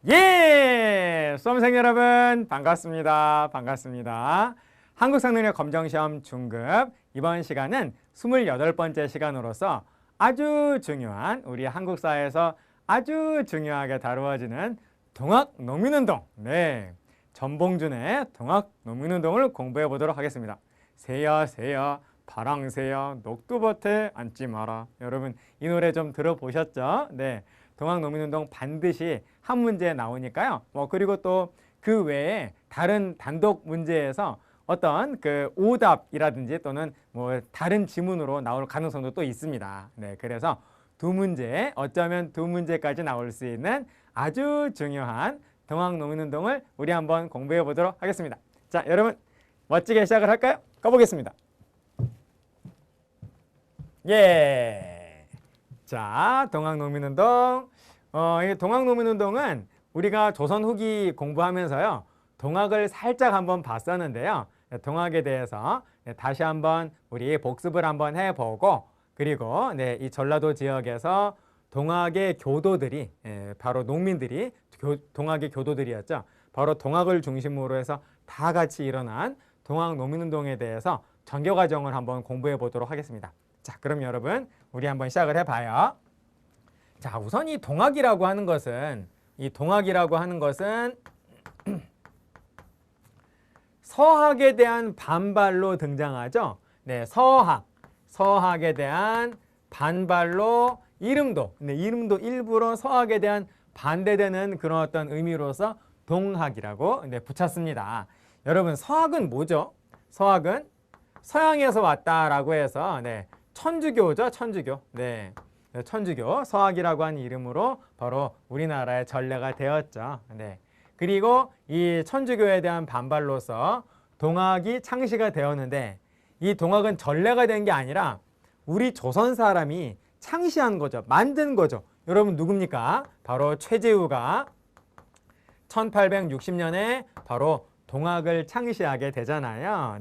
예! 수험생 여러분 반갑습니다. 반갑습니다. 한국성능력 검정시험 중급 이번 시간은 28번째 시간으로서 아주 중요한 우리 한국사에서 아주 중요하게 다루어지는 동학농민운동, 전봉준의 동학농민운동을 공부해 보도록 하겠습니다. 새야 새야 파랑새야 녹두밭에 앉지 마라. 여러분 이 노래 좀 들어보셨죠? 동학농민운동 반드시 한 문제 나오니까요. 그리고 또 그 외에 다른 단독 문제에서 어떤 그 오답이라든지 또는 다른 지문으로 나올 가능성도 또 있습니다. 그래서 두 문제, 어쩌면 두 문제까지 나올 수 있는 아주 중요한 동학농민운동을 우리 한번 공부해 보도록 하겠습니다. 자, 여러분 멋지게 시작을 할까요? 가보겠습니다. 예. 자, 동학농민운동. 이 동학농민운동은 우리가 조선 후기 공부하면서요, 동학을 살짝 한번 봤었는데요. 동학에 대해서 다시 한번 우리 복습을 한번 해보고, 그리고 이 전라도 지역에서 동학의 교도들이, 바로 농민들이 동학의 교도들이었죠. 바로 동학을 중심으로 해서 다 같이 일어난 동학농민운동에 대해서 전교 과정을 한번 공부해 보도록 하겠습니다. 자, 그럼 여러분 우리 한번 시작을 해봐요. 자, 우선 이 동학이라고 하는 것은 서학에 대한 반발로 등장하죠. 서학에 대한 반발로 이름도 일부러 서학에 대한 반대되는 그런 어떤 의미로서 동학이라고 붙였습니다. 여러분 서학은 뭐죠? 서학은 서양에서 왔다라고 해서 천주교죠, 천주교. 천주교 서학이라고 하는 이름으로 바로 우리나라의 전례가 되었죠. 그리고 이 천주교에 대한 반발로서 동학이 창시가 되었는데, 이 동학은 전례가 된 게 아니라 우리 조선 사람이 창시한 거죠. 만든 거죠. 여러분 누굽니까? 바로 최재우가 1860년에 바로 동학을 창시하게 되잖아요.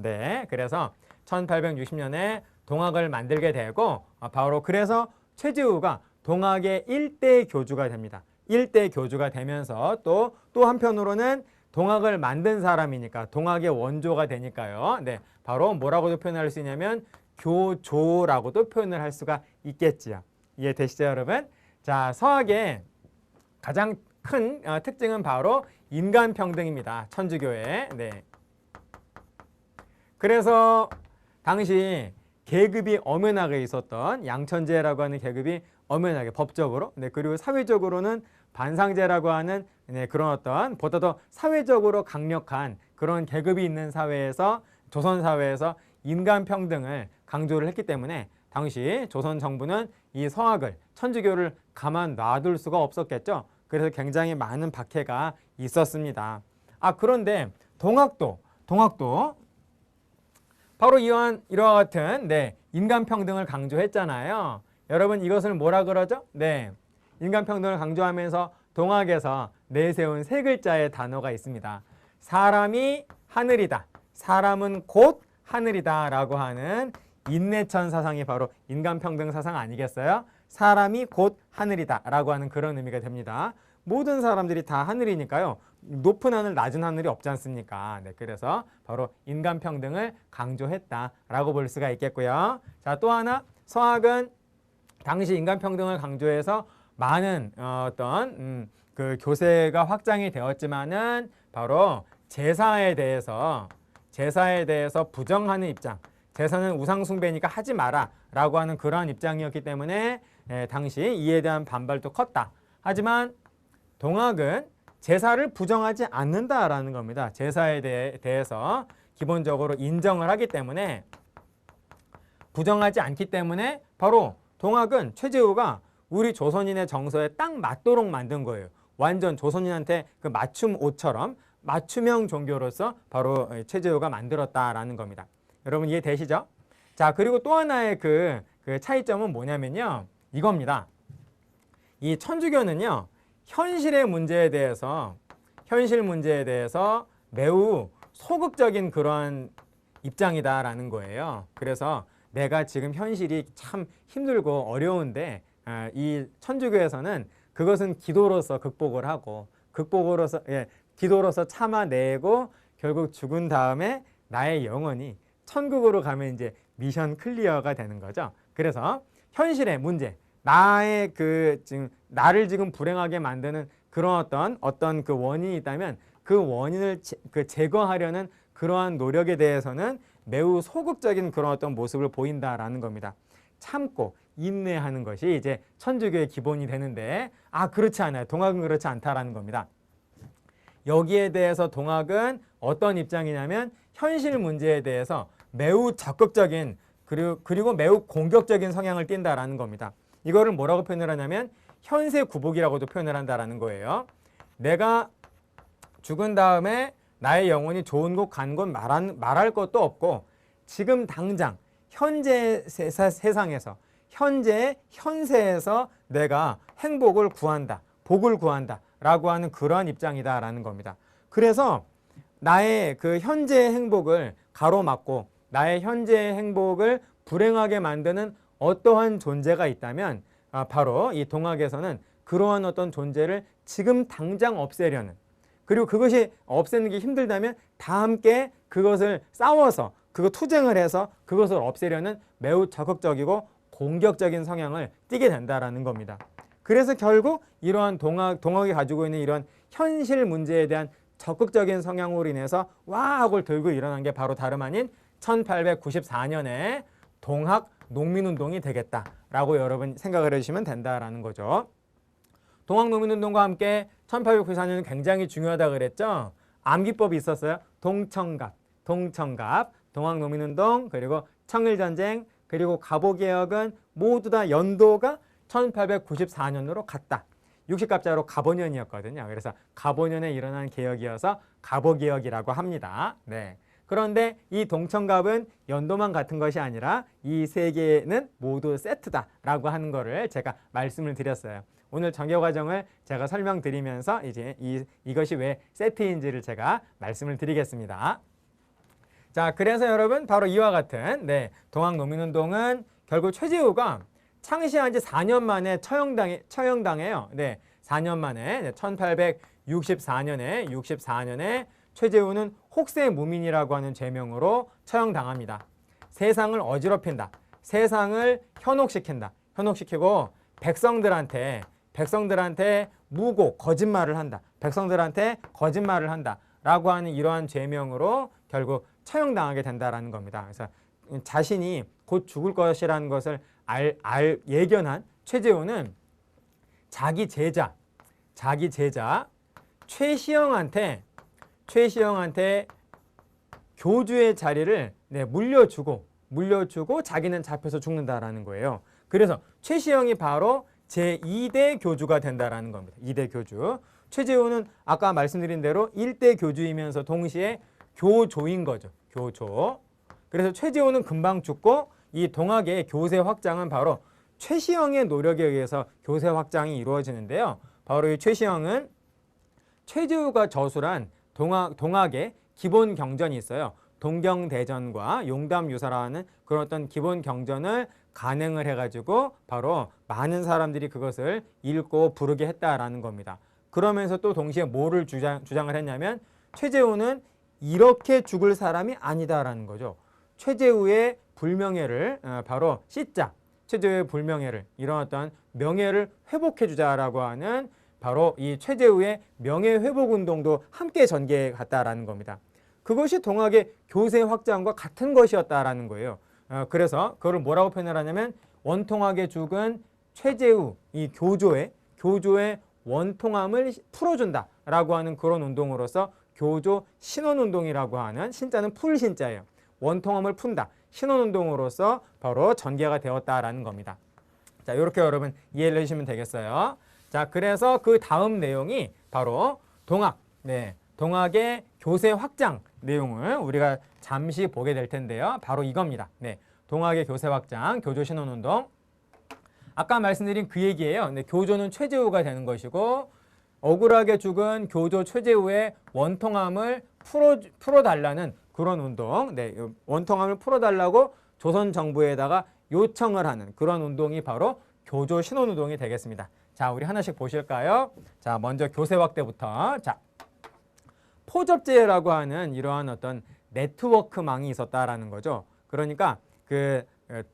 그래서 1860년에 동학을 만들게 되고, 바로 그래서 최재우가 동학의 일대 교주가 됩니다. 일대 교주가 되면서 또 한편으로는 동학을 만든 사람이니까 동학의 원조가 되니까요. 바로 뭐라고도 표현할 수 있냐면 교조라고도 표현을 할 수가 있겠지요. 이해되시죠, 여러분? 자, 서학의 가장 큰 특징은 바로 인간평등입니다. 천주교의. 그래서 당시 계급이 엄연하게 있었던 양천제라고 하는 계급이 엄연하게 법적으로, 그리고 사회적으로는 반상제라고 하는 그런 어떤 보다 더 사회적으로 강력한 그런 계급이 있는 사회에서, 조선 사회에서 인간평등을 강조를 했기 때문에 당시 조선 정부는 이 서학을, 천주교를 가만 놔둘 수가 없었겠죠. 그래서 굉장히 많은 박해가 있었습니다. 그런데 동학도 바로 이와 같은 인간평등을 강조했잖아요. 여러분 이것을 뭐라 그러죠? 인간평등을 강조하면서 동학에서 내세운 세 글자의 단어가 있습니다. 사람이 하늘이다. 사람은 곧 하늘이다 라고 하는 인내천 사상이 바로 인간평등 사상 아니겠어요? 사람이 곧 하늘이다 라고 하는 그런 의미가 됩니다. 모든 사람들이 다 하늘이니까요. 높은 하늘, 낮은 하늘이 없지 않습니까? 그래서 바로 인간평등을 강조했다라고 볼 수가 있겠고요. 자, 또 하나, 서학은 당시 인간평등을 강조해서 많은 어떤 그 교세가 확장이 되었지만은 바로 제사에 대해서 부정하는 입장, 제사는 우상숭배니까 하지 마라 라고 하는 그러한 입장이었기 때문에 당시 이에 대한 반발도 컸다. 하지만 동학은 제사를 부정하지 않는다라는 겁니다. 제사에 대해서 기본적으로 인정을 하기 때문에, 부정하지 않기 때문에 바로 동학은 최재우가 우리 조선인의 정서에 딱 맞도록 만든 거예요. 완전 조선인한테 그 맞춤 옷처럼 맞춤형 종교로서 바로 최재우가 만들었다라는 겁니다. 여러분 이해되시죠? 자, 그리고 또 하나의 그 차이점은 뭐냐면요, 이겁니다. 이 천주교는요, 현실 문제에 대해서 매우 소극적인 그런 입장이다라는 거예요. 그래서 내가 지금 현실이 참 힘들고 어려운데 이 천주교에서는 그것은 기도로서 극복을 하고, 극복으로서 기도로서 참아내고 결국 죽은 다음에 나의 영혼이 천국으로 가면 이제 미션 클리어가 되는 거죠. 그래서 현실의 문제, 나의 나를 지금 불행하게 만드는 그런 어떤 그 원인이 있다면 그 원인을 제거하려는 그러한 노력에 대해서는 매우 소극적인 그런 어떤 모습을 보인다라는 겁니다. 참고 인내하는 것이 이제 천주교의 기본이 되는데 그렇지 않아요. 동학은 그렇지 않다라는 겁니다. 여기에 대해서 동학은 어떤 입장이냐면 현실 문제에 대해서 매우 적극적인 그리고 매우 공격적인 성향을 띈다라는 겁니다. 이거를 뭐라고 표현을 하냐면 현세 구복이라고도 표현을 한다라는 거예요. 내가 죽은 다음에 나의 영혼이 좋은 곳 간 곳 말할 것도 없고 지금 당장 현재 세상에서 현재의 현세에서 내가 행복을 구한다, 복을 구한다 라고 하는 그러한 입장이다라는 겁니다. 그래서 나의 그 현재의 행복을 가로막고 나의 현재의 행복을 불행하게 만드는 어떠한 존재가 있다면 바로 이 동학에서는 그러한 어떤 존재를 지금 당장 없애려는, 그리고 그것이 없애는 게 힘들다면 다 함께 그것을 싸워서 투쟁을 해서 그것을 없애려는 매우 적극적이고 공격적인 성향을 띠게 된다라는 겁니다. 그래서 결국 이러한 동학이 가지고 있는 이런 현실 문제에 대한 적극적인 성향으로 인해서 와 하고 들고 일어난 게 바로 다름 아닌 1894년에 동학 농민운동이 되겠다라고 여러분 생각을 해주시면 된다라는 거죠. 동학 농민운동과 함께 1894년은 굉장히 중요하다 그랬죠. 암기법이 있었어요. 동청갑, 동학 농민운동, 그리고 청일전쟁, 그리고 갑오개혁은 모두 다 연도가 1894년으로 같다. 60갑자로 갑오년이었거든요. 그래서 갑오년에 일어난 개혁이어서 갑오개혁이라고 합니다. 네. 그런데 이 동청갑은 연도만 같은 것이 아니라 이 세 개는 모두 세트다라고 하는 거를 제가 말씀을 드렸어요. 오늘 정교 과정을 제가 설명드리면서 이제 이것이 왜 세트인지를 제가 말씀을 드리겠습니다. 자, 그래서 여러분 바로 이와 같은 동학 농민운동은 결국 최재우가 창시한 지 4년 만에 처형당해요. 4년 만에 1864년에 최재우는 혹세 무민이라고 하는 죄명으로 처형당합니다. 세상을 어지럽힌다. 세상을 현혹시키고 백성들한테 무고 거짓말을 한다. 백성들한테 거짓말을 한다라고 하는 이러한 죄명으로 결국 처형당하게 된다라는 겁니다. 그래서 자신이 곧 죽을 것이라는 것을 예견한 최재우는 자기 제자 최시영한테 교주의 자리를 물려주고 자기는 잡혀서 죽는다라는 거예요. 그래서 최시영이 바로 제2대 교주가 된다라는 겁니다. 2대 교주. 최재우는 아까 말씀드린 대로 1대 교주이면서 동시에 교조인 거죠. 교조. 그래서 최재우는 금방 죽고 이 동학의 교세 확장은 바로 최시영의 노력에 의해서 교세 확장이 이루어지는데요. 바로 이 최시영은 최재우가 저술한 동학의 기본 경전이 있어요. 동경대전과 용담유사라는 그런 어떤 기본 경전을 간행을 해가지고 바로 많은 사람들이 그것을 읽고 부르게 했다라는 겁니다. 그러면서 또 동시에 뭐를 주장을 했냐면 최재우는 이렇게 죽을 사람이 아니다라는 거죠. 최재우의 불명예를 바로 씻자. 최재우의 불명예를, 이런 어떤 명예를 회복해 주자라고 하는 바로 이 최재우의 명예회복운동도 함께 전개해 갔다라는 겁니다. 그것이 동학의 교세 확장과 같은 것이었다라는 거예요. 그래서 그걸 뭐라고 표현을 하냐면 원통하게 죽은 최재우 이 교조의 원통함을 풀어준다라고 하는 그런 운동으로서 교조 신원운동이라고 하는, 신자는 풀 신자예요. 원통함을 푼다. 신원운동으로서 바로 전개가 되었다라는 겁니다. 자, 이렇게 여러분 이해를 해주시면 되겠어요. 자, 그래서 그 다음 내용이 바로 동학의 교세 확장 내용을 우리가 잠시 보게 될 텐데요. 바로 이겁니다. 동학의 교세 확장, 교조 신원운동. 아까 말씀드린 그 얘기예요. 교조는 최재우가 되는 것이고 억울하게 죽은 교조 최재우의 원통함을 풀어달라는 그런 운동, 원통함을 풀어달라고 조선 정부에다가 요청을 하는 그런 운동이 바로 교조 신원운동이 되겠습니다. 자, 우리 하나씩 보실까요? 자, 먼저 교세 확대부터. 자, 포접제라고 하는 이러한 어떤 네트워크망이 있었다라는 거죠. 그러니까 그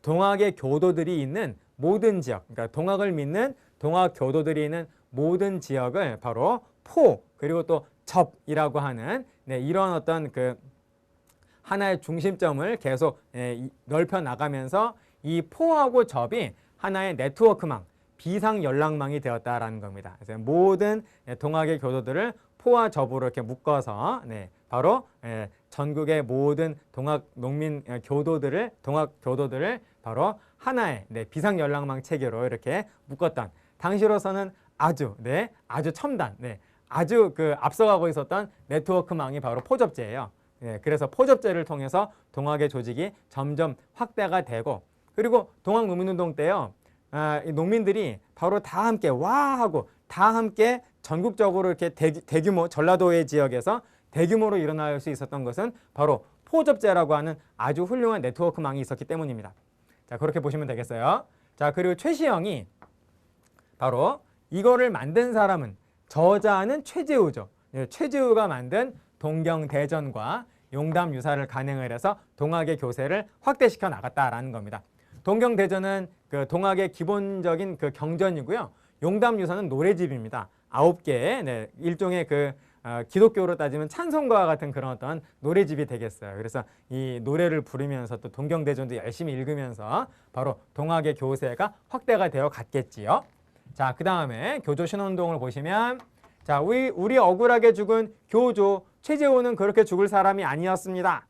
동학의 교도들이 있는 모든 지역, 그러니까 동학을 믿는 동학 교도들이 있는 모든 지역을 바로 포 그리고 또 접이라고 하는 이런 어떤 그 하나의 중심점을 계속 넓혀 나가면서 이 포하고 접이 하나의 네트워크망, 비상 연락망이 되었다라는 겁니다. 그래서 모든 동학의 교도들을 포와 접으로 이렇게 묶어서 바로 전국의 모든 동학 농민 동학 교도들을 바로 하나의 비상 연락망 체계로 이렇게 묶었던 당시로서는 아주 첨단, 아주 그 앞서가고 있었던 네트워크망이 바로 포접제예요. 그래서 포접제를 통해서 동학의 조직이 점점 확대가 되고, 그리고 동학 농민운동 때요, 농민들이 바로 다 함께 와 하고 다 함께 전국적으로 이렇게 대규모 전라도의 지역에서 대규모로 일어날 수 있었던 것은 바로 포접제라고 하는 아주 훌륭한 네트워크망이 있었기 때문입니다. 자, 그렇게 보시면 되겠어요. 자, 그리고 최시영이 바로 이거를 만든 사람은 저자는 최재우죠. 최재우가 만든 동경대전과 용담유사를 간행을 해서 동학의 교세를 확대시켜 나갔다라는 겁니다. 동경대전은 그 동학의 기본적인 그 경전이고요. 용담유사는 노래집입니다. 9개의 일종의 그 기독교로 따지면 찬송가와 같은 그런 어떤 노래집이 되겠어요. 그래서 이 노래를 부르면서 또 동경대전도 열심히 읽으면서 바로 동학의 교세가 확대가 되어 갔겠지요. 자, 그 다음에 교조 신운동을 보시면, 자, 우리 억울하게 죽은 교조 최재호는 그렇게 죽을 사람이 아니었습니다.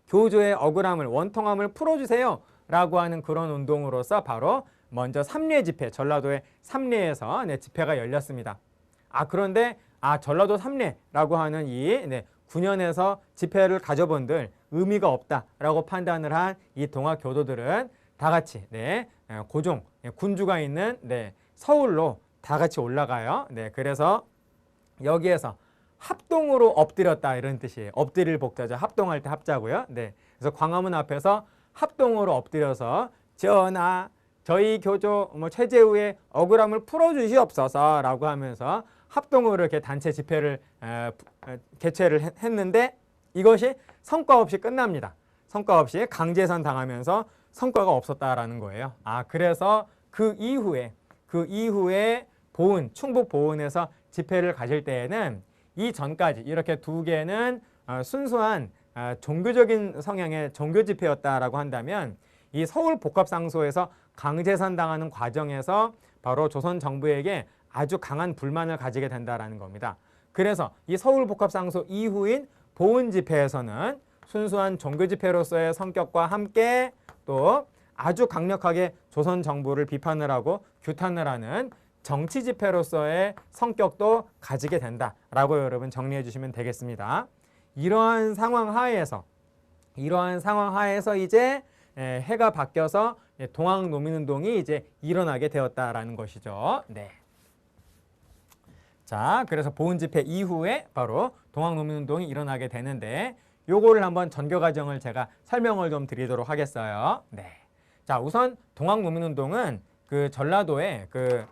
교조의 억울함을, 원통함을 풀어주세요 라고 하는 그런 운동으로서 바로 먼저 삼례 집회, 전라도의 삼례에서 집회가 열렸습니다. 그런데 전라도 삼례라고 하는 이 9년에서 집회를 가져본들 의미가 없다라고 판단을 한 이 동학 교도들은 다 같이 고종, 군주가 있는 서울로 다 같이 올라가요. 그래서 여기에서 합동으로 엎드렸다 이런 뜻이에요. 엎드릴 복자죠. 합동할 때 합자고요. 그래서 광화문 앞에서 합동으로 엎드려서 전하, 저희 교조 최재우의 억울함을 풀어주시옵소서라고 하면서 합동으로 이렇게 단체 집회를 개최를 했는데 이것이 성과 없이 끝납니다. 성과 없이 강제선 당하면서 성과가 없었다라는 거예요. 그래서 그 이후에 충북 보은에서 집회를 가질 때에는 이 전까지 이렇게 두 개는 순수한 종교적인 성향의 종교 집회였다라고 한다면, 이 서울 복합상소에서 강제선 당하는 과정에서 바로 조선 정부에게 아주 강한 불만을 가지게 된다라는 겁니다. 그래서 이 서울 복합상소 이후인 보은 집회에서는 순수한 종교 집회로서의 성격과 함께 또 아주 강력하게 조선 정부를 비판을 하고 규탄을 하는 정치 집회로서의 성격도 가지게 된다라고 여러분 정리해 주시면 되겠습니다. 이러한 상황 하에서 이제 해가 바뀌어서 동학 농민운동이 이제 일어나게 되었다라는 것이죠. 자, 그래서 보은 집회 이후에 바로 동학 농민운동이 일어나게 되는데, 요거를 한번 전교 과정을 제가 설명을 좀 드리도록 하겠어요. 자, 우선 동학 농민운동은 그 전라도의 그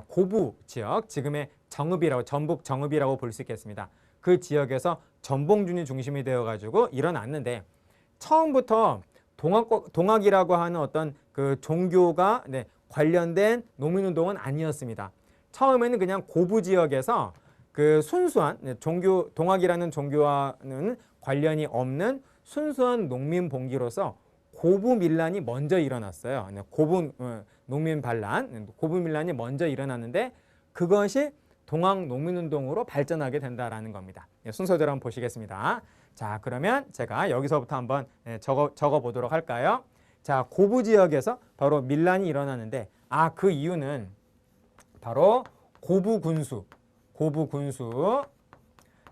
고부 지역, 지금의 전북 정읍이라고 볼 수 있겠습니다. 그 지역에서 전봉준이 중심이 되어가지고 일어났는데, 처음부터 동학이라고 하는 어떤 그 종교가 관련된 농민운동은 아니었습니다. 처음에는 그냥 고부 지역에서 그 순수한 동학이라는 종교와는 관련이 없는 순수한 농민 봉기로서 고부 밀란이 먼저 일어났어요. 고부 농민 반란, 고부 밀란이 먼저 일어났는데 그것이 동학 농민운동으로 발전하게 된다라는 겁니다. 순서대로 한번 보시겠습니다. 자, 그러면 제가 여기서부터 한번 적어 보도록 할까요? 자, 고부 지역에서 바로 밀란이 일어나는데, 그 이유는 바로 고부군수,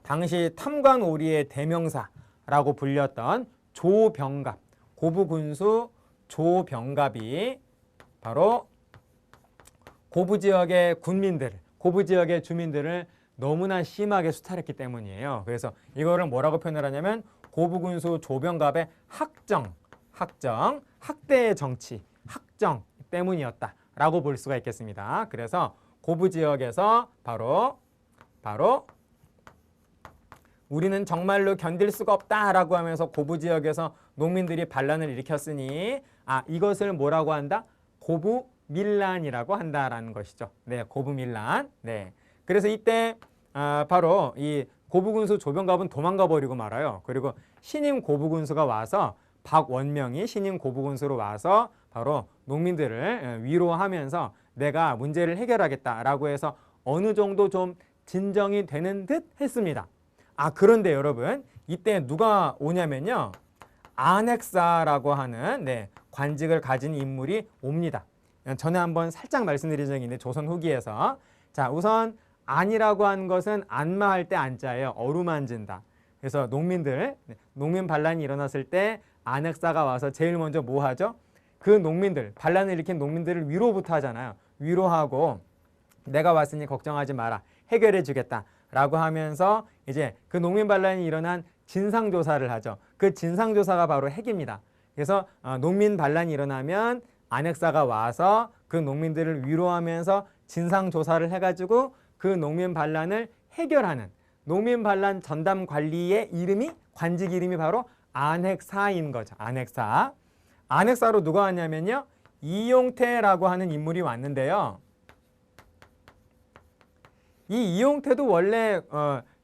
당시 탐관오리의 대명사라고 불렸던 조병갑, 고부군수 조병갑이 바로 고부 지역의 고부 지역의 주민들을 너무나 심하게 수탈했기 때문이에요. 그래서 이거를 뭐라고 표현을 하냐면 고부군수 조병갑의 학대의 정치, 학정 때문이었다라고 볼 수가 있겠습니다. 그래서 고부 지역에서 바로 우리는 정말로 견딜 수가 없다라고 하면서 고부 지역에서 농민들이 반란을 일으켰으니 이것을 뭐라고 한다? 고부 밀란이라고 한다라는 것이죠. 네, 고부 밀란. 네. 그래서 이때 바로 이 고부군수 조병갑은 도망가 버리고 말아요. 그리고 신임 고부군수가 와서 박원명이 신임 고부군수로 와서 바로 농민들을 위로하면서 내가 문제를 해결하겠다라고 해서 어느 정도 좀 진정이 되는 듯 했습니다. 그런데 여러분 이때 누가 오냐면요. 안핵사라고 하는 관직을 가진 인물이 옵니다. 전에 한번 살짝 말씀드린 적이 있는데 조선 후기에서 자 우선 안이라고 하는 것은 안마할 때 안자예요. 어루만진다. 그래서 농민 반란이 일어났을 때 안핵사가 와서 제일 먼저 뭐 하죠? 그 농민들, 반란을 일으킨 농민들을 위로부터 하잖아요. 위로하고 내가 왔으니 걱정하지 마라. 해결해 주겠다. 라고 하면서 이제 그 농민 반란이 일어난 진상조사를 하죠. 그 진상조사가 바로 핵입니다. 그래서 농민 반란이 일어나면 안핵사가 와서 그 농민들을 위로하면서 진상조사를 해가지고 그 농민 반란을 해결하는 농민 반란 전담 관리의 관직 이름이 바로 안핵사인 거죠. 안핵사. 안핵사로 누가 왔냐면요. 이용태라고 하는 인물이 왔는데요. 이 이용태도 원래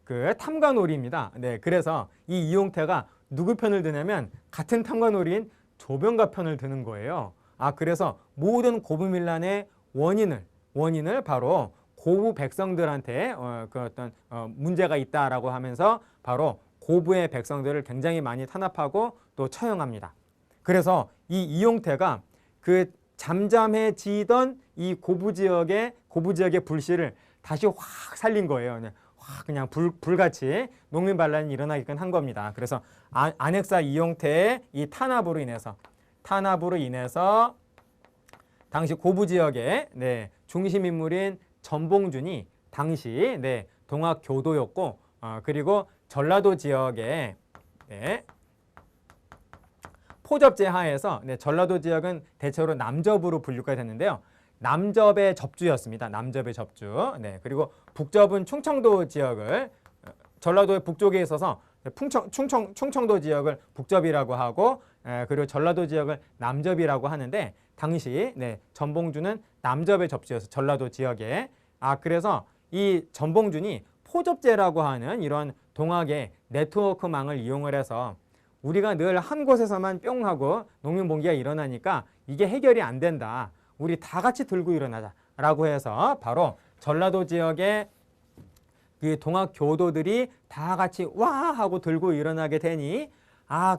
그 탐관오리입니다. 네, 그래서 이 이용태가 누구 편을 드냐면 같은 탐관오리인 조병갑 편을 드는 거예요. 그래서 모든 고부밀란의 원인을 바로 고부 백성들한테 그 어떤 문제가 있다라고 하면서 바로 고부의 백성들을 굉장히 많이 탄압하고 또 처형합니다. 그래서 이 이용태가 그 잠잠해지던 이 고부 지역의 불씨를 다시 확 살린 거예요. 그냥 불같이 농민 반란이 일어나게끔 한 겁니다. 그래서 안핵사 이용태의 이 탄압으로 인해서 당시 고부 지역의 중심 인물인 전봉준이 당시 동학교도였고 그리고 전라도 지역의 포접제 하에서 전라도 지역은 대체로 남접으로 분류가 됐는데요. 남접의 접주였습니다. 남접의 접주. 그리고 북접은 충청도 지역을 전라도의 북쪽에 있어서 충청도 지역을 북접이라고 하고 그리고 전라도 지역을 남접이라고 하는데 당시 전봉준은 남접의 접주였어요. 전라도 지역에. 그래서 이 전봉준이 포접제라고 하는 이런 동학의 네트워크망을 이용을 해서 우리가 늘 한 곳에서만 뿅 하고 농민봉기가 일어나니까 이게 해결이 안 된다. 우리 다 같이 들고 일어나자 라고 해서 바로 전라도 지역의 그 동학 교도들이 다 같이 와 하고 들고 일어나게 되니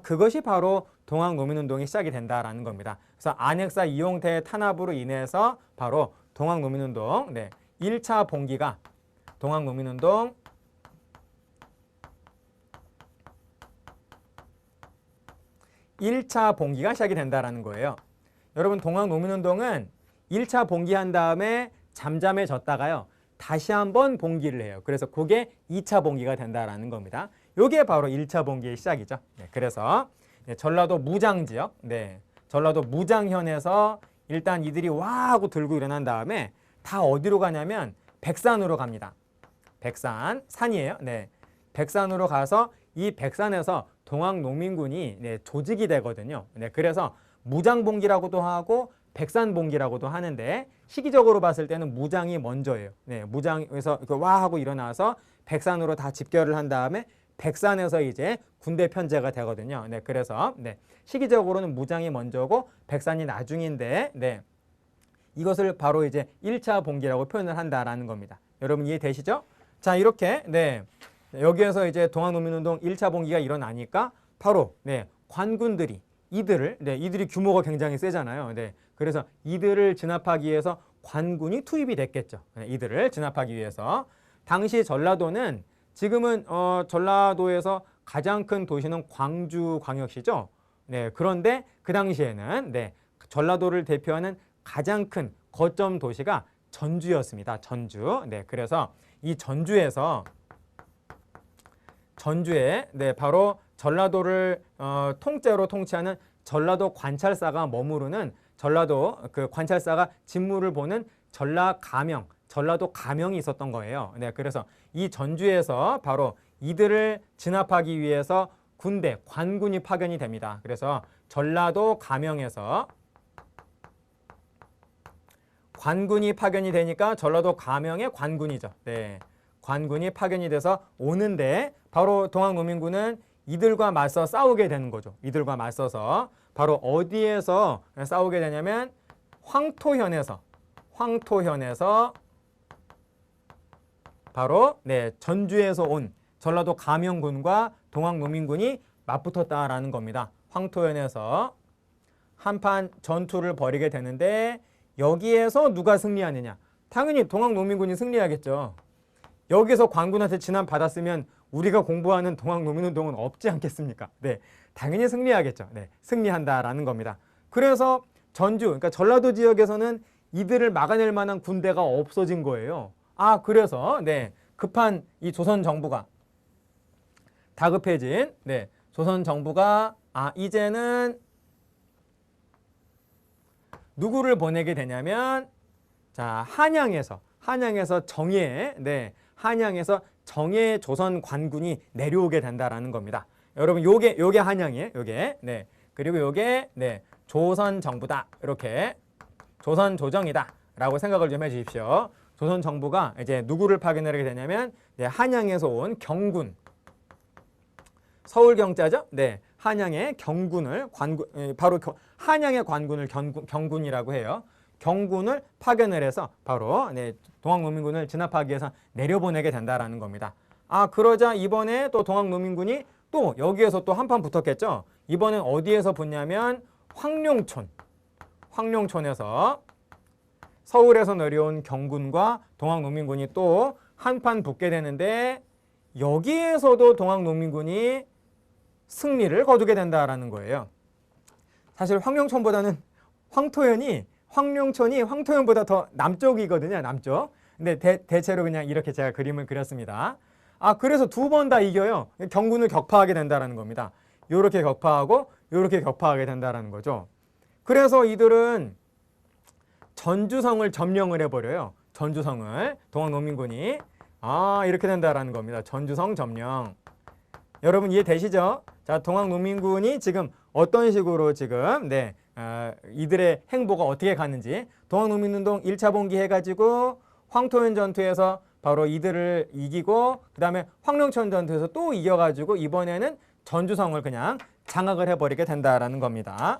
그것이 바로 동학 노민운동이 시작이 된다라는 겁니다. 그래서 안핵사 이용태의 탄압으로 인해서 바로 동학 노민운동 1차 봉기가 동학 노민운동 1차 봉기가 시작이 된다라는 거예요. 여러분 동학 노민운동은 1차 봉기한 다음에 잠잠해졌다가요. 다시 한번 봉기를 해요. 그래서 그게 2차 봉기가 된다라는 겁니다. 이게 바로 1차 봉기의 시작이죠. 그래서 전라도 무장지역, 전라도 무장현에서 일단 이들이 와 하고 들고 일어난 다음에 다 어디로 가냐면 백산으로 갑니다. 백산, 산이에요. 백산으로 가서 이 백산에서 동학농민군이 조직이 되거든요. 그래서 무장봉기라고도 하고 백산봉기라고도 하는데 시기적으로 봤을 때는 무장이 먼저예요. 무장에서 와 하고 일어나서 백산으로 다 집결을 한 다음에 백산에서 이제 군대 편제가 되거든요. 그래서 시기적으로는 무장이 먼저고 백산이 나중인데 이것을 바로 이제 1차 봉기라고 표현을 한다라는 겁니다. 여러분 이해되시죠? 자, 이렇게 여기에서 이제 동학농민운동 1차 봉기가 일어나니까 바로 관군들이 이들이 규모가 굉장히 세잖아요. 그래서 이들을 진압하기 위해서 관군이 투입이 됐겠죠. 이들을 진압하기 위해서. 당시 전라도는 지금은 전라도에서 가장 큰 도시는 광주광역시죠. 그런데 그 당시에는 전라도를 대표하는 가장 큰 거점 도시가 전주였습니다. 전주. 그래서 이 전주에 바로 전라도를 통째로 통치하는 전라도 관찰사가 머무르는 전라도 그 관찰사가 진무를 보는 전라가명 전라도 가명이 있었던 거예요. 네, 그래서 이 전주에서 바로 이들을 진압하기 위해서 군대, 관군이 파견이 됩니다. 그래서 전라도 가명에서 관군이 파견이 되니까 전라도 가명의 관군이죠. 네, 관군이 파견이 돼서 오는데 바로 동학농민군은 이들과 맞서 싸우게 되는 거죠. 이들과 맞서서 바로 어디에서 싸우게 되냐면 황토현에서 바로 네, 전주에서 온 전라도 가명군과 동학농민군이 맞붙었다라는 겁니다. 황토현에서 한판 전투를 벌이게 되는데 여기에서 누가 승리하느냐? 당연히 동학농민군이 승리하겠죠. 여기서 관군한테 진압받았으면 우리가 공부하는 동학농민운동은 없지 않겠습니까? 네, 당연히 승리하겠죠. 네, 승리한다라는 겁니다. 그래서 전주, 그러니까 전라도 지역에서는 이들을 막아낼 만한 군대가 없어진 거예요. 아, 그래서 네, 급한 이 조선 정부가 다급해진 네, 조선 정부가 이제는 누구를 보내게 되냐면 자, 한양에서 정예, 네, 한양에서 정예 조선 관군이 내려오게 된다라는 겁니다. 여러분, 요게 한양이에요. 요게. 네. 그리고 요게 네, 조선 정부다. 이렇게 조선 조정이다라고 생각을 좀 해 주십시오. 조선 정부가 이제 누구를 파견하게 되냐면 네, 한양에서 온 경군. 서울 경자죠? 네. 한양의 경군을 바로 한양의 관군을 경군이라고 해요. 경군을 파견을 해서 바로 네, 동학농민군을 진압하기 위해서 내려보내게 된다라는 겁니다. 아, 그러자 이번에 또 동학농민군이 또 여기에서 또 한판 붙었겠죠. 이번엔 어디에서 붙냐면 황룡촌에서 서울에서 내려온 경군과 동학농민군이 또 한판 붙게 되는데 여기에서도 동학농민군이 승리를 거두게 된다라는 거예요. 사실 황룡촌보다는 황룡촌이 황토현보다 더 남쪽이거든요. 남쪽. 근데 대체로 그냥 이렇게 제가 그림을 그렸습니다. 아, 그래서 두 번 다 이겨요. 경군을 격파하게 된다라는 겁니다. 요렇게 격파하고 요렇게 격파하게 된다라는 거죠. 그래서 이들은 전주성을 점령을 해버려요. 전주성을 동학농민군이 이렇게 된다라는 겁니다. 전주성 점령. 여러분 이해되시죠? 자, 동학농민군이 지금 어떤 식으로 지금 네, 이들의 행보가 어떻게 가는지 동학농민운동 1차 봉기 해가지고 황토현 전투에서 바로 이들을 이기고 그 다음에 황룡천 전투에서 또 이겨가지고 이번에는 전주성을 그냥 장악을 해버리게 된다라는 겁니다.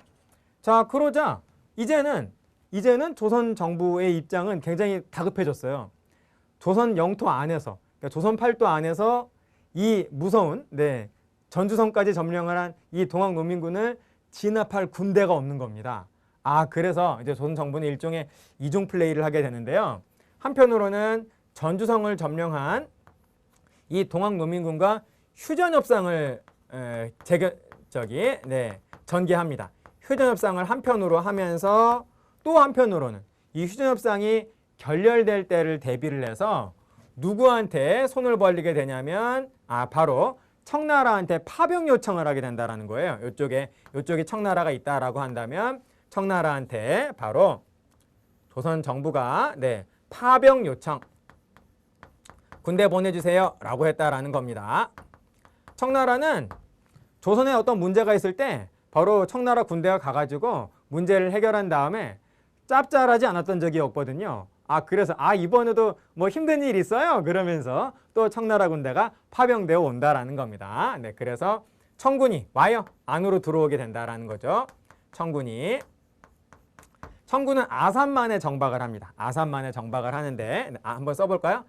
자, 그러자 이제는 조선 정부의 입장은 굉장히 다급해졌어요. 조선 영토 안에서, 그러니까 조선 팔도 안에서 이 무서운 네, 전주성까지 점령을 한 이 동학농민군을 진압할 군대가 없는 겁니다. 아, 그래서 이제 조선 정부는 일종의 이중 플레이를 하게 되는데요. 한편으로는 전주성을 점령한 이 동학농민군과 휴전협상을 전개합니다. 휴전협상을 한편으로 하면서 또 한편으로는 이 휴전협상이 결렬될 때를 대비를 해서 누구한테 손을 벌리게 되냐면 바로 청나라한테 파병 요청을 하게 된다는 거예요. 이쪽에 청나라가 있다라고 한다면 청나라한테 바로 조선 정부가 네, 파병 요청 군대 보내주세요 라고 했다라는 겁니다. 청나라는 조선에 어떤 문제가 있을 때 바로 청나라 군대가 가가지고 문제를 해결한 다음에 짭짤하지 않았던 적이 없거든요. 그래서 이번에도 뭐 힘든 일 있어요? 그러면서 또 청나라 군대가 파병되어 온다라는 겁니다. 네, 그래서 청군이 와요. 안으로 들어오게 된다라는 거죠. 청군은 아산만에 정박을 합니다. 아산만에 정박을 하는데 한번 써볼까요?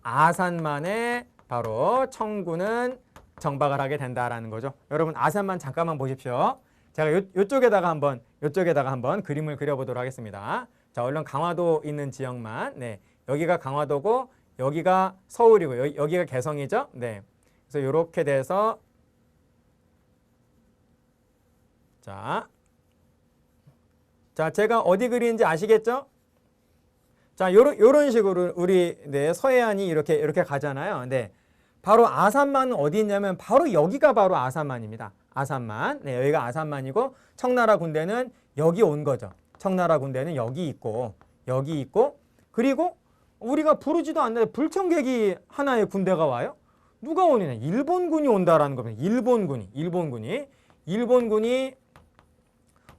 아산만에 바로 청군은 정박을 하게 된다라는 거죠. 여러분 아산만 잠깐만 보십시오. 제가 요쪽에다가 한번 그림을 그려보도록 하겠습니다. 자, 얼른 강화도 있는 지역만. 네, 여기가 강화도고 여기가 서울이고 여기가 개성이죠. 네, 그래서 이렇게 돼서 자, 제가 어디 그리는지 아시겠죠? 자, 요런 식으로 우리 네, 서해안이 이렇게 가잖아요. 네, 바로 아산만은 어디 있냐면 바로 여기가 바로 아산만입니다. 아산만. 네, 여기가 아산만이고 청나라 군대는 여기 온 거죠. 청나라 군대는 여기 있고 그리고 우리가 부르지도 않는데 불청객이 하나의 군대가 와요? 누가 오느냐? 일본군이 온다라는 겁니다. 일본군이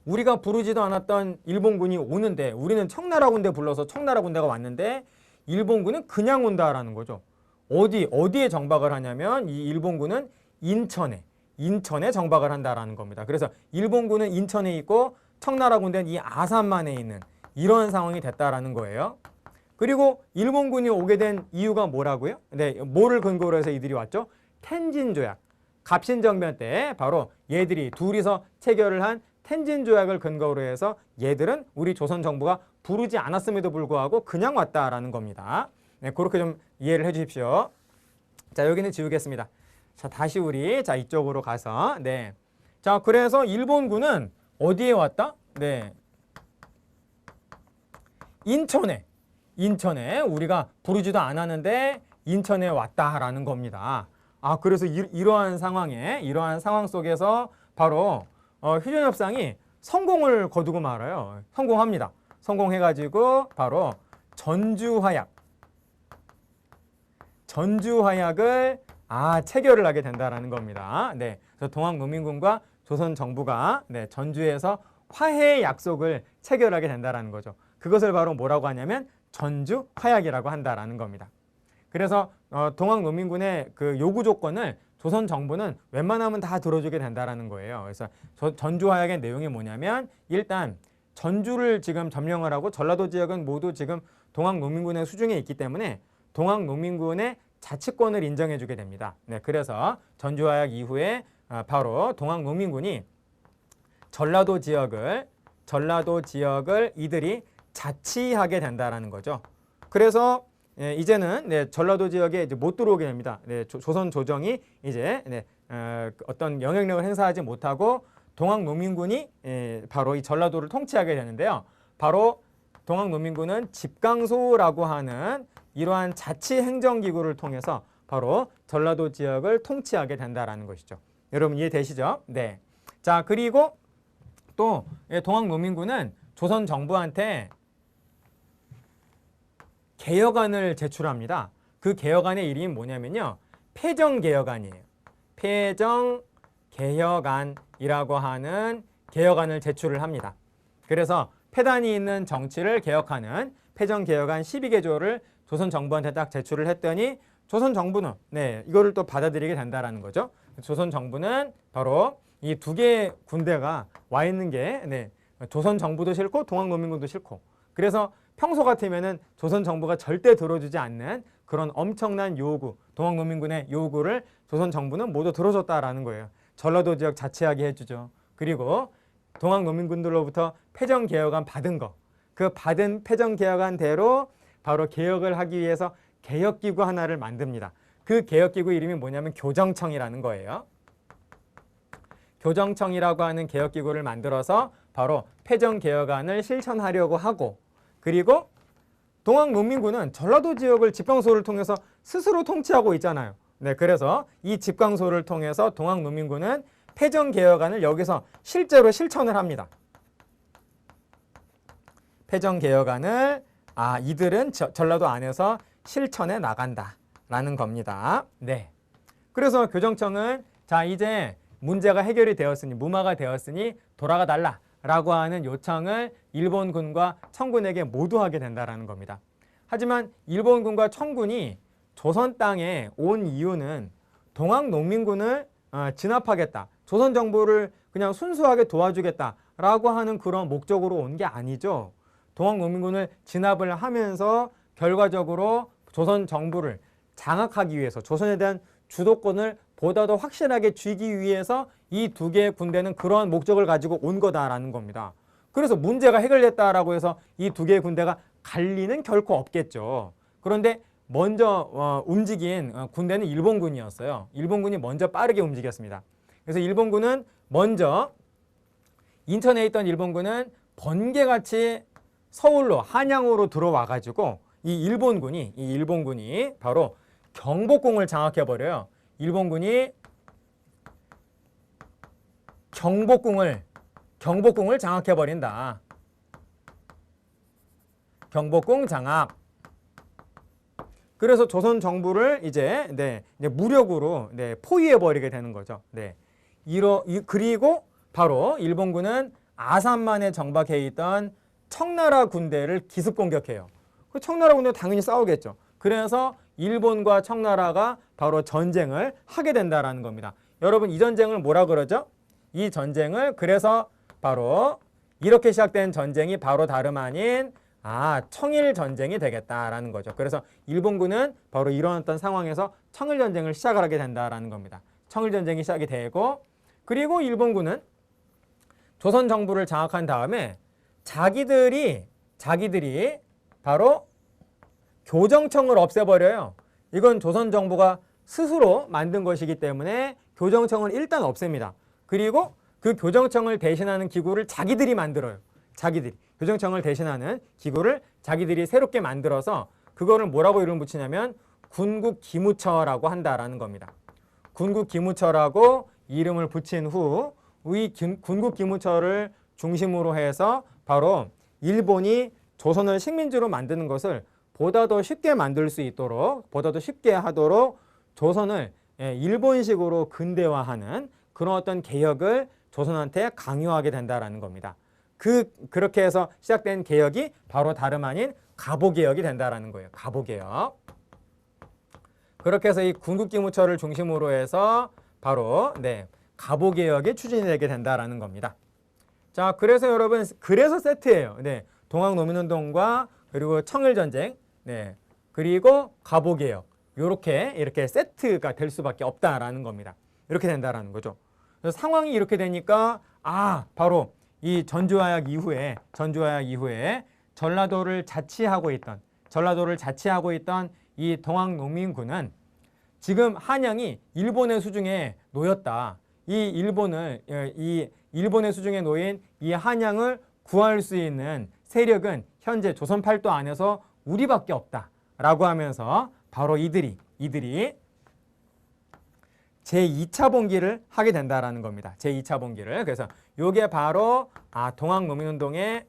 우리가 부르지도 않았던 일본군이 오는데 우리는 청나라 군대 불러서 청나라 군대가 왔는데 일본군은 그냥 온다라는 거죠. 어디에 정박을 하냐면 이 일본군은 인천에 정박을 한다라는 겁니다. 그래서 일본군은 인천에 있고 청나라 군대는 이 아산만에 있는 이런 상황이 됐다라는 거예요. 그리고 일본군이 오게 된 이유가 뭐라고요? 네, 뭐를 근거로 해서 이들이 왔죠? 텐진 조약. 갑신정변 때 바로 얘들이 둘이서 체결을 한 텐진 조약을 근거로 해서 얘들은 우리 조선 정부가 부르지 않았음에도 불구하고 그냥 왔다라는 겁니다. 네, 그렇게 좀 이해를 해 주십시오. 자, 여기는 지우겠습니다. 자, 다시 우리 이쪽으로 가서 네. 자, 그래서 일본군은 어디에 왔다? 네. 인천에 우리가 부르지도 않았는데 인천에 왔다라는 겁니다. 그래서 이러한 상황 속에서 바로 휴전협상이 성공을 거두고 말아요. 성공합니다. 성공해가지고 바로 전주화약을 체결을 하게 된다라는 겁니다. 네, 그래서 동학농민군과 조선 정부가 전주에서 화해 약속을 체결하게 된다라는 거죠. 그것을 바로 뭐라고 하냐면 전주화약이라고 한다라는 겁니다. 그래서 동학농민군의 그 요구 조건을 조선 정부는 웬만하면 다 들어주게 된다라는 거예요. 그래서 전주화약의 내용이 뭐냐면 일단 전주를 지금 점령을 하고 전라도 지역은 모두 지금 동학농민군의 수중에 있기 때문에 동학농민군의 자치권을 인정해주게 됩니다. 네, 그래서 전주화약 이후에 바로 동학농민군이 전라도 지역을 이들이 자치하게 된다라는 거죠. 그래서 이제는 전라도 지역에 이제 못 들어오게 됩니다. 조선 조정이 이제 어떤 영향력을 행사하지 못하고 동학농민군이 바로 이 전라도를 통치하게 되는데요. 바로 동학농민군은 집강소라고 하는 이러한 자치행정기구를 통해서 바로 전라도 지역을 통치하게 된다라는 것이죠. 여러분 이해되시죠? 네. 자, 그리고 또 동학농민군은 조선 정부한테 개혁안을 제출합니다. 그 개혁안의 이름이 뭐냐면요. 폐정개혁안이에요. 폐정개혁안이라고 하는 개혁안을 제출을 합니다. 그래서 폐단이 있는 정치를 개혁하는 폐정개혁안 12개조를 조선 정부한테 딱 제출을 했더니 조선 정부는 이거를 또 받아들이게 된다라는 거죠. 조선 정부는 바로 이 두 개의 군대가 와 있는 게 조선 정부도 싫고 동학농민군도 싫고, 그래서 평소 같으면은 조선 정부가 절대 들어주지 않는 그런 엄청난 요구, 동학농민군의 요구를 조선 정부는 모두 들어줬다라는 거예요. 전라도 지역 자치하게 해주죠. 그리고 동학농민군들로부터 폐정개혁안 받은 거, 그 받은 폐정개혁안대로 바로 개혁을 하기 위해서 개혁기구 하나를 만듭니다. 그 개혁기구 이름이 뭐냐면 교정청이라는 거예요. 교정청이라고 하는 개혁기구를 만들어서 바로 폐정개혁안을 실천하려고 하고, 그리고 동학농민군은 전라도 지역을 집강소를 통해서 스스로 통치하고 있잖아요. 그래서 이 집강소를 통해서 동학농민군은 폐정개혁안을 여기서 실제로 실천을 합니다. 폐정개혁안을 이들은 전라도 안에서 실천해 나간다라는 겁니다. 네. 그래서 교정청은 이제 문제가 해결이 되었으니, 무마가 되었으니 돌아가 달라라고 하는 요청을 일본군과 청군에게 모두 하게 된다라는 겁니다. 하지만 일본군과 청군이 조선 땅에 온 이유는 동학농민군을 진압하겠다, 조선 정부를 그냥 순수하게 도와주겠다라고 하는 그런 목적으로 온 게 아니죠. 동학농민군을 진압을 하면서 결과적으로 조선 정부를 장악하기 위해서, 조선에 대한 주도권을 보다 더 확실하게 쥐기 위해서 이 두 개의 군대는 그러한 목적을 가지고 온 거다라는 겁니다. 그래서 문제가 해결됐다라고 해서 이 두 개의 군대가 갈 리는 결코 없겠죠. 그런데 먼저 움직인 군대는 일본군이었어요. 일본군이 먼저 빠르게 움직였습니다. 그래서 일본군은 먼저, 인천에 있던 일본군은 번개같이 서울로, 한양으로 들어와가지고 이 일본군이 바로 경복궁을 장악해버려요. 일본군이 경복궁을 장악해버린다. 경복궁 장악. 그래서 조선 정부를 이제 무력으로 포위해 버리게 되는 거죠. 그리고 바로 일본군은 아산만에 정박해 있던 청나라 군대를 기습 공격해요. 그 청나라 군대 당연히 싸우겠죠. 그래서 일본과 청나라가 바로 전쟁을 하게 된다라는 겁니다. 여러분, 이 전쟁을 뭐라 그러죠? 이 전쟁을 그래서 바로 이렇게 시작된 전쟁이 바로 다름 아닌 청일 전쟁이 되겠다라는 거죠. 그래서 일본군은 바로 이런 어떤 상황에서 청일 전쟁을 시작을 하게 된다라는 겁니다. 청일 전쟁이 시작이 되고, 그리고 일본군은 조선 정부를 장악한 다음에 자기들이 바로 교정청을 없애버려요. 이건 조선 정부가 스스로 만든 것이기 때문에 교정청을 일단 없앱니다. 그리고 그 교정청을 대신하는 기구를 자기들이 만들어요. 자기들이 교정청을 대신하는 기구를 자기들이 새롭게 만들어서 그거를 뭐라고 이름 붙이냐면 군국기무처라고 한다라는 겁니다. 군국기무처라고 이름을 붙인 후 이 군국기무처를 중심으로 해서 바로 일본이 조선을 식민지로 만드는 것을 보다 더 쉽게 만들 수 있도록, 보다 더 쉽게 하도록 조선을 일본식으로 근대화하는 그런 어떤 개혁을 조선한테 강요하게 된다라는 겁니다. 그렇게 해서 시작된 개혁이 바로 다름 아닌 가보개혁이 된다라는 거예요. 가보개혁. 그렇게 해서 이 군국기무처를 중심으로 해서 바로 가보개혁이 추진이 되게 된다라는 겁니다. 자, 그래서 여러분, 그래서 세트예요. 동학농민운동과 그리고 청일전쟁, 그리고 가보개혁, 이렇게 세트가 될 수밖에 없다라는 겁니다. 이렇게 된다라는 거죠. 그래서 상황이 이렇게 되니까 바로 이 전주화약 이후에 전라도를 자치하고 있던 이 동학농민군은 지금 한양이 일본의 수중에 놓였다. 이 일본의 수중에 놓인 이 한양을 구할 수 있는 세력은 현재 조선팔도 안에서 우리밖에 없다라고 하면서 바로 이들이 제2차 봉기를 하게 된다라는 겁니다. 제2차 봉기를. 그래서 이게 바로 동학농민운동의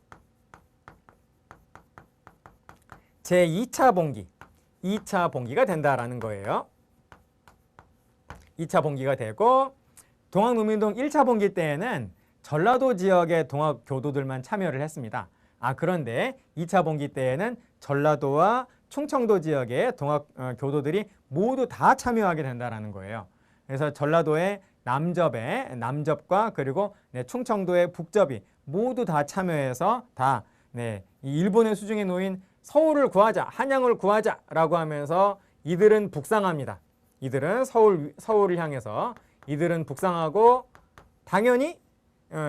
제2차 봉기, 2차 봉기가 된다라는 거예요. 2차 봉기가 되고, 동학농민운동 1차 봉기 때에는 전라도 지역의 동학교도들만 참여를 했습니다. 그런데 2차 봉기 때에는 전라도와 충청도 지역의 동학교도들이 모두 다 참여하게 된다라는 거예요. 그래서 전라도의 남접과 그리고 충청도의 북접이 모두 다 참여해서 이 일본의 수중에 놓인 서울을 구하자, 한양을 구하자라고 하면서 이들은 북상합니다. 이들은 서울을 향해서 이들은 북상하고, 당연히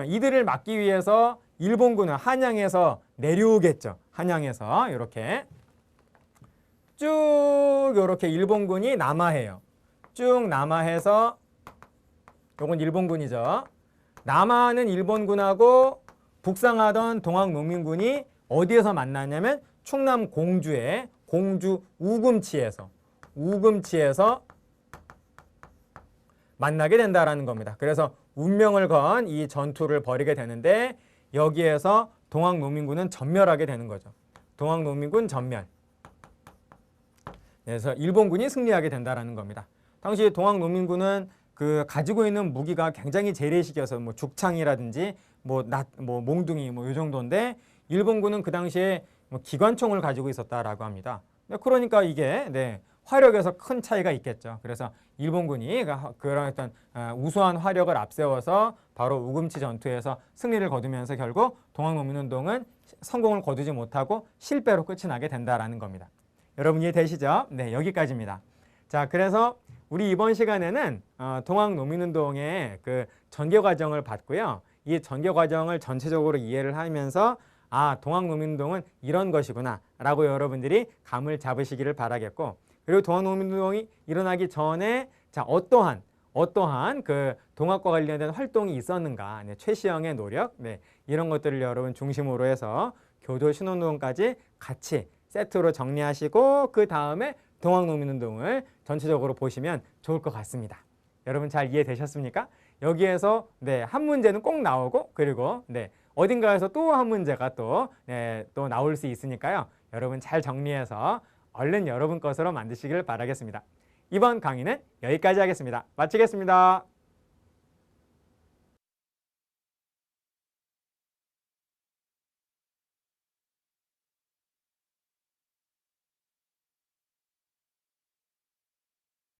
이들을 막기 위해서 일본군은 한양에서 내려오겠죠. 한양에서 이렇게 쭉 이렇게 일본군이 남하해요. 쭉 남하해서, 요건 일본군이죠. 남하하는 일본군하고 북상하던 동학농민군이 어디에서 만났냐면 충남 공주의 공주 우금치에서 만나게 된다라는 겁니다. 그래서 운명을 건 이 전투를 벌이게 되는데, 여기에서 동학농민군은 전멸하게 되는 거죠. 동학농민군 전멸. 그래서 일본군이 승리하게 된다라는 겁니다. 당시 동학농민군은 가지고 있는 무기가 굉장히 재래식이어서 죽창이라든지 몽둥이 이 정도인데, 일본군은 그 당시에 기관총을 가지고 있었다라고 합니다. 그러니까 이게 화력에서 큰 차이가 있겠죠. 그래서 일본군이 그런 어떤 우수한 화력을 앞세워서 바로 우금치 전투에서 승리를 거두면서 결국 동학농민운동은 성공을 거두지 못하고 실패로 끝이 나게 된다라는 겁니다. 여러분 이해되시죠? 여기까지입니다. 자, 그래서 우리 이번 시간에는 동학농민운동의 전개 과정을 봤고요. 이 전개 과정을 전체적으로 이해를 하면서 동학농민운동은 이런 것이구나 라고 여러분들이 감을 잡으시기를 바라겠고, 그리고 동학농민운동이 일어나기 전에 어떠한 동학과 관련된 활동이 있었는가, 최시영의 노력, 이런 것들을 여러분 중심으로 해서 교도 신운동까지 같이 세트로 정리하시고, 그 다음에 동학농민운동을 전체적으로 보시면 좋을 것 같습니다. 여러분 잘 이해되셨습니까? 여기에서 한 문제는 꼭 나오고, 그리고 어딘가에서 또 한 문제가 또 나올 수 있으니까요. 여러분 잘 정리해서 얼른 여러분 것으로 만드시길 바라겠습니다. 이번 강의는 여기까지 하겠습니다. 마치겠습니다.